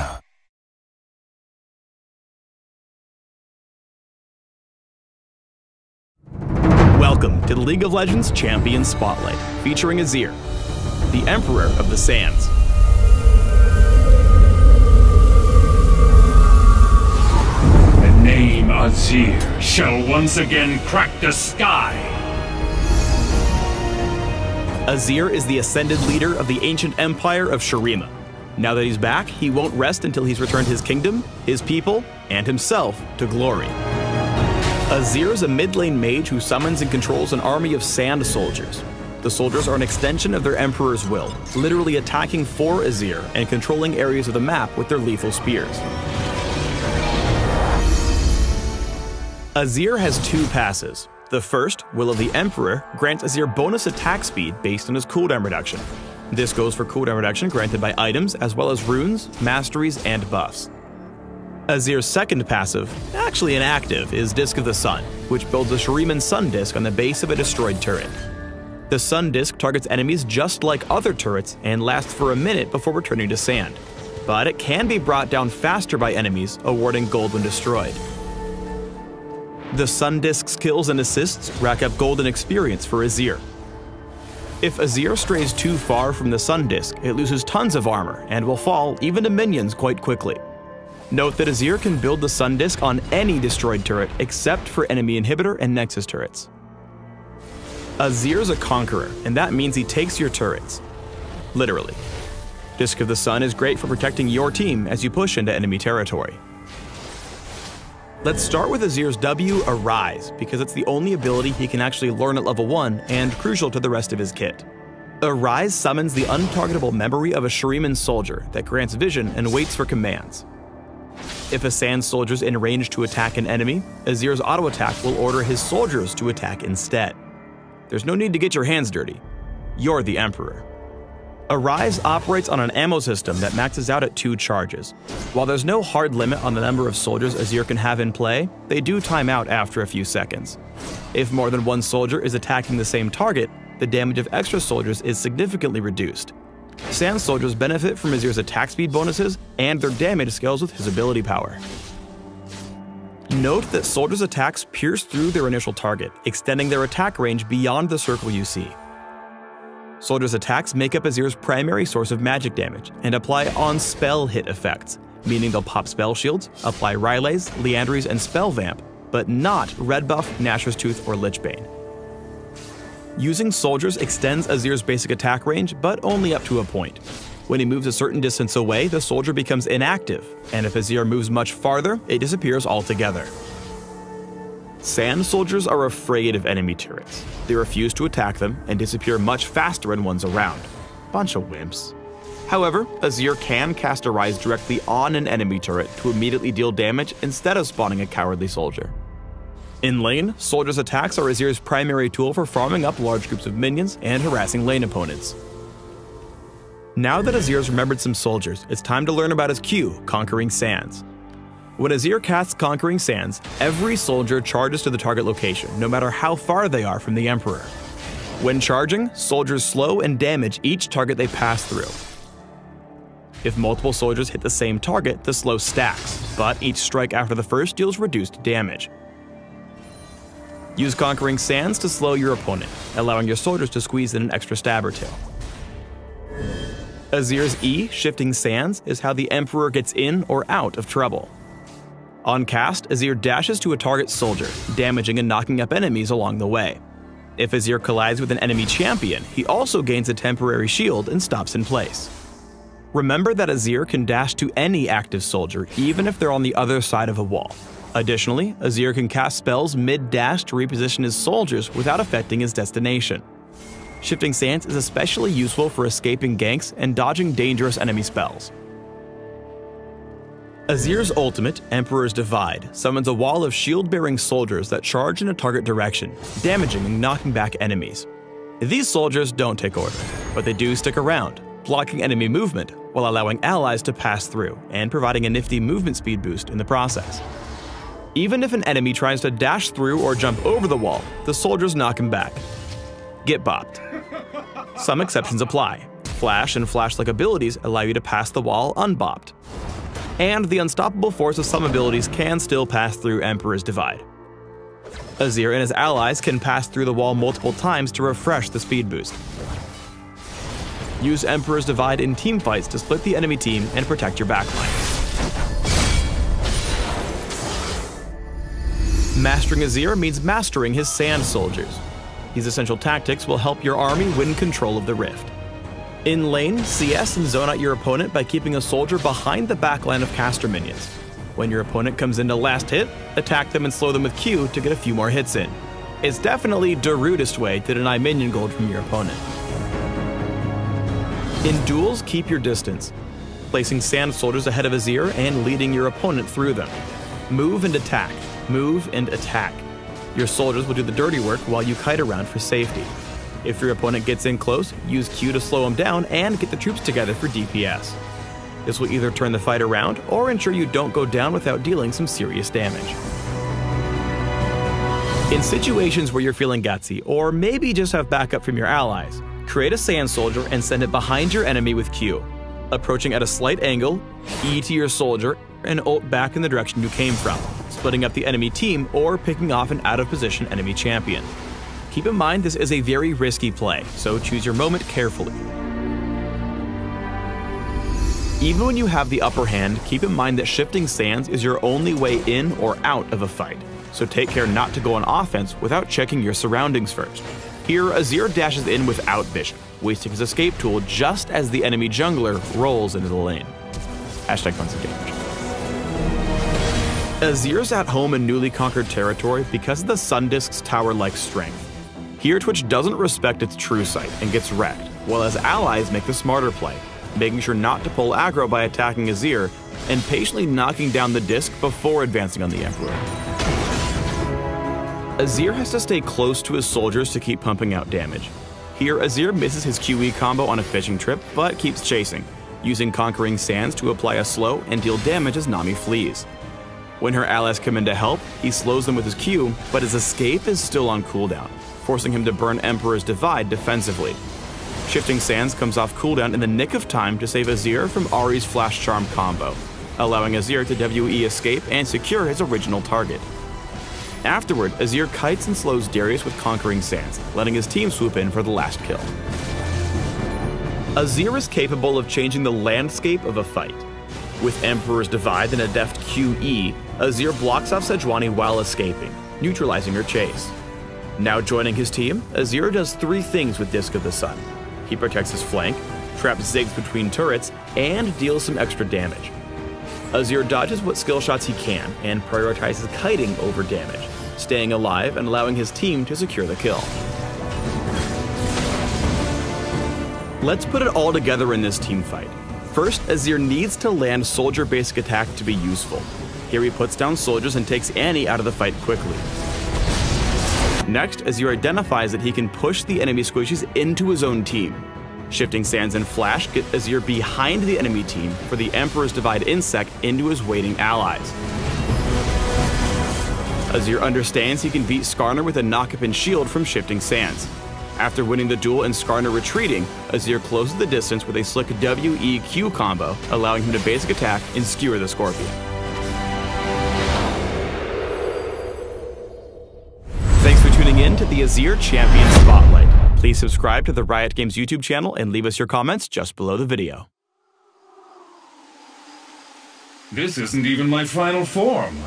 arena. Welcome to the League of Legends Champion Spotlight, featuring Azir, the Emperor of the Sands. The name Azir shall once again crack the sky. Azir is the ascended leader of the ancient empire of Shurima. Now that he's back, he won't rest until he's returned his kingdom, his people, and himself to glory. Azir is a mid-lane mage who summons and controls an army of sand soldiers. The soldiers are an extension of their emperor's will, literally attacking for Azir and controlling areas of the map with their lethal spears. Azir has two passes. The first, Will of the Emperor, grants Azir bonus attack speed based on his cooldown reduction. This goes for cooldown reduction granted by items as well as runes, masteries, and buffs. Azir's second passive, actually inactive, is Disk of the Sun, which builds a Shuriman Sun Disk on the base of a destroyed turret. The Sun Disk targets enemies just like other turrets and lasts for a minute before returning to sand, but it can be brought down faster by enemies, awarding gold when destroyed. The Sun Disk's kills and assists rack up golden experience for Azir. If Azir strays too far from the Sun Disk, it loses tons of armor and will fall even to minions quite quickly. Note that Azir can build the Sun Disk on any destroyed turret except for enemy inhibitor and Nexus turrets. Azir's a conqueror, and that means he takes your turrets. Literally. Disk of the Sun is great for protecting your team as you push into enemy territory. Let's start with Azir's W, Arise, because it's the only ability he can actually learn at level 1 and crucial to the rest of his kit. Arise summons the untargetable memory of a Shuriman soldier that grants vision and waits for commands. If a sand soldier's in range to attack an enemy, Azir's auto attack will order his soldiers to attack instead. There's no need to get your hands dirty. You're the Emperor. Arise operates on an ammo system that maxes out at 2 charges. While there's no hard limit on the number of soldiers Azir can have in play, they do time out after a few seconds. If more than one soldier is attacking the same target, the damage of extra soldiers is significantly reduced. Sand soldiers benefit from Azir's attack speed bonuses, and their damage scales with his ability power. Note that soldiers' attacks pierce through their initial target, extending their attack range beyond the circle you see. Soldiers' attacks make up Azir's primary source of magic damage and apply on-spell hit effects, meaning they'll pop spell shields, apply Rylays, Liandry's, and Spell Vamp, but not Red Buff, Nashor's Tooth, or Lichbane. Using soldiers extends Azir's basic attack range, but only up to a point. When he moves a certain distance away, the soldier becomes inactive, and if Azir moves much farther, it disappears altogether. Sand soldiers are afraid of enemy turrets. They refuse to attack them and disappear much faster when one's around. Bunch of wimps. However, Azir can cast Arise directly on an enemy turret to immediately deal damage instead of spawning a cowardly soldier. In lane, soldiers' attacks are Azir's primary tool for farming up large groups of minions and harassing lane opponents. Now that Azir's remembered some soldiers, it's time to learn about his Q, Conquering Sands. When Azir casts Conquering Sands, every soldier charges to the target location, no matter how far they are from the Emperor. When charging, soldiers slow and damage each target they pass through. If multiple soldiers hit the same target, the slow stacks, but each strike after the first deals reduced damage. Use Conquering Sands to slow your opponent, allowing your soldiers to squeeze in an extra stab or two. Azir's E, Shifting Sands, is how the Emperor gets in or out of trouble. On cast, Azir dashes to a target soldier, damaging and knocking up enemies along the way. If Azir collides with an enemy champion, he also gains a temporary shield and stops in place. Remember that Azir can dash to any active soldier, even if they're on the other side of a wall. Additionally, Azir can cast spells mid-dash to reposition his soldiers without affecting his destination. Shifting Sands is especially useful for escaping ganks and dodging dangerous enemy spells. Azir's ultimate, Emperor's Divide, summons a wall of shield-bearing soldiers that charge in a target direction, damaging and knocking back enemies. These soldiers don't take order, but they do stick around, blocking enemy movement while allowing allies to pass through and providing a nifty movement speed boost in the process. Even if an enemy tries to dash through or jump over the wall, the soldiers knock him back. Get bopped. Some exceptions apply. Flash and flash-like abilities allow you to pass the wall unbopped. and the unstoppable force of some abilities can still pass through Emperor's Divide. Azir and his allies can pass through the wall multiple times to refresh the speed boost. Use Emperor's Divide in teamfights to split the enemy team and protect your backline. Mastering Azir means mastering his sand soldiers. These essential tactics will help your army win control of the rift. In lane, CS and zone out your opponent by keeping a soldier behind the backline of caster minions. When your opponent comes into last hit, attack them and slow them with Q to get a few more hits in. It's definitely the rudest way to deny minion gold from your opponent. In duels, keep your distance, placing sand soldiers ahead of Azir and leading your opponent through them. Move and attack. Move and attack. Your soldiers will do the dirty work while you kite around for safety. If your opponent gets in close, use Q to slow him down and get the troops together for DPS. This will either turn the fight around or ensure you don't go down without dealing some serious damage. In situations where you're feeling gutsy, or maybe just have backup from your allies, create a sand soldier and send it behind your enemy with Q. Approaching at a slight angle, E to your soldier, and ult back in the direction you came from, splitting up the enemy team or picking off an out-of-position enemy champion. Keep in mind this is a very risky play, so choose your moment carefully. Even when you have the upper hand, keep in mind that shifting sands is your only way in or out of a fight, so take care not to go on offense without checking your surroundings first. Here, Azir dashes in without vision, wasting his escape tool just as the enemy jungler rolls into the lane. Hashtag fun some damage. Azir's at home in newly conquered territory because of the Sun Disk's tower-like strength. Here, Twitch doesn't respect its true sight and gets wrecked, while his allies make the smarter play, making sure not to pull aggro by attacking Azir and patiently knocking down the disc before advancing on the Emperor. Azir has to stay close to his soldiers to keep pumping out damage. Here, Azir misses his QE combo on a fishing trip, but keeps chasing, using Conquering Sands to apply a slow and deal damage as Nami flees. When her allies come in to help, he slows them with his Q, but his escape is still on cooldown, forcing him to burn Emperor's Divide defensively. Shifting Sands comes off cooldown in the nick of time to save Azir from Ahri's Flash Charm combo, allowing Azir to WE escape and secure his original target. Afterward, Azir kites and slows Darius with Conquering Sands, letting his team swoop in for the last kill. Azir is capable of changing the landscape of a fight. With Emperor's Divide and a deft QE, Azir blocks off Sejuani while escaping, neutralizing her chase. Now joining his team, Azir does three things with Disc of the Sun. He protects his flank, traps Ziggs between turrets, and deals some extra damage. Azir dodges what skill shots he can and prioritizes kiting over damage, staying alive and allowing his team to secure the kill. Let's put it all together in this team fight. First, Azir needs to land soldier basic attack to be useful. Here he puts down soldiers and takes Annie out of the fight quickly. Next, Azir identifies that he can push the enemy squishies into his own team. Shifting Sands and Flash get Azir behind the enemy team for the Emperor's Divide insect into his waiting allies. Azir understands he can beat Skarner with a knock-up and shield from Shifting Sands. After winning the duel and Skarner retreating, Azir closes the distance with a slick WEQ combo, allowing him to basic attack and skewer the Scorpion. Thanks for tuning in to the Azir Champion Spotlight. Please subscribe to the Riot Games YouTube channel and leave us your comments just below the video. This isn't even my final form.